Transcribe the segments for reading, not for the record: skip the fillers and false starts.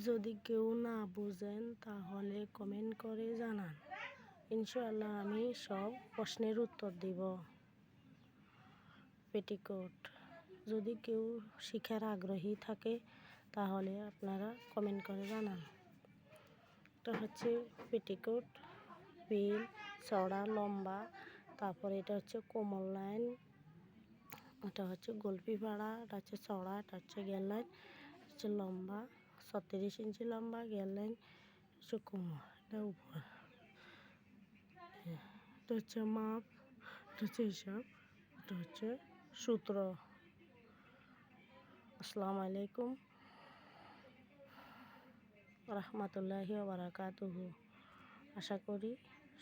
যদি কেউ না বুঝেন তাহলে কমেন্ট করে জানান, ইনশাআল্লাহ আমি সব প্রশ্নের উত্তর দিব। পেটিকোট যদি কেউ শিখার আগ্রহী থাকে তাহলে আপনারা কমেন্ট করে জানান। এটা হচ্ছে পেটিকোট, ফিল চড়া লম্বা, তারপরে এটা হচ্ছে কোমল লাইন, এটা হচ্ছে গলপি পাড়া, এটা হচ্ছে চড়া, এটা হচ্ছে গের লাইন, হচ্ছে লম্বা 36 ইঞ্চি লম্বা, গের লাইন হচ্ছে কোমল, এটা উপর, এটা হচ্ছে মাপ, এটা হচ্ছে হিসাব, এটা হচ্ছে সূত্র। আসসালামু আলাইকুম রাহমাতুল্লাহি ওয়া বারাকাতুহু। আশা করি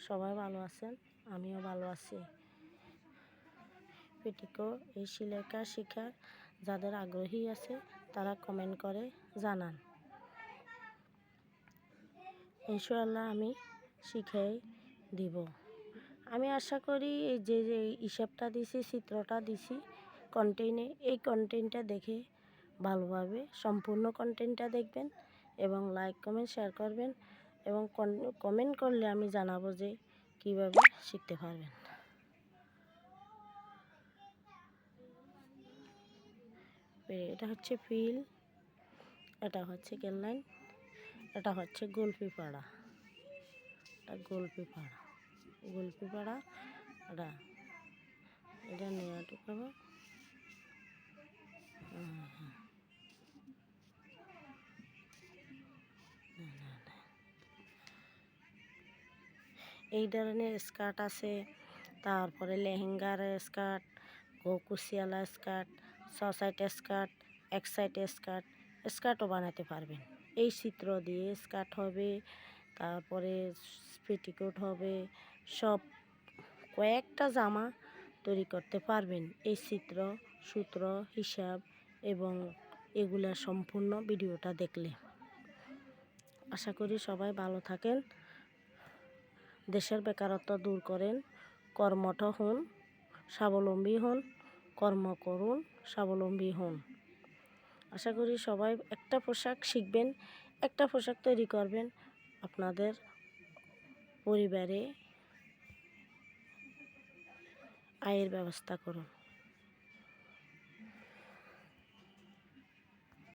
সবাই ভালো আছেন, আমিও ভালো আছি। পেটিকোট এই সেলাই কাজ শেখার যাদের আগ্রহী আছে তারা কমেন্ট করে জানান, ইনশাআল্লাহ আমি শিখিয়ে দিব। আমি আশা করি এই যে হিসাবটা দিছি, চিত্রটা দিছি কন্টেন্টে, এই কন্টেন্টটা দেখে ভালোভাবে সম্পূর্ণ কন্টেন্টটা দেখবেন এবং লাইক কমেন্ট শেয়ার করবেন এবং কমেন্ট করলে আমি জানাবো যে কিভাবে শিখতে পারবেন। এটা হচ্ছে ফিল, এটা হচ্ছে গের লাইন, এটা হচ্ছে গলপি পাড়া, এটা গলপি পাড়া, গলপি পাড়া, এটা নেওয়া ঢুকাবো। এই ধরনের স্কার্ট আছে, তারপরে লেহেঙ্গার স্কার্ট, কুচিয়ালা স্কার্ট, সাইড স্কার্ট, এক সাইড স্কার্ট, স্কার্টও বানাতে পারবেন। এই চিত্র দিয়ে স্কার্ট হবে, তারপরে পেটিকোট হবে, সব কয়েকটা জামা তৈরি করতে পারবেন এই চিত্র, সূত্র, হিসাব এবং এগুলা সম্পূর্ণ ভিডিওটা দেখলে। আশা করি সবাই ভালো থাকেন, দেশের বেকারত্ব দূর করেন, কর্মঠ হন, স্বাবলম্বী হন, কর্ম করুন, স্বাবলম্বী হন। আশা করি সবাই একটা পোশাক শিখবেন, একটা পোশাক তৈরি করবেন, আপনাদের পরিবারে আয়ের ব্যবস্থা করুন।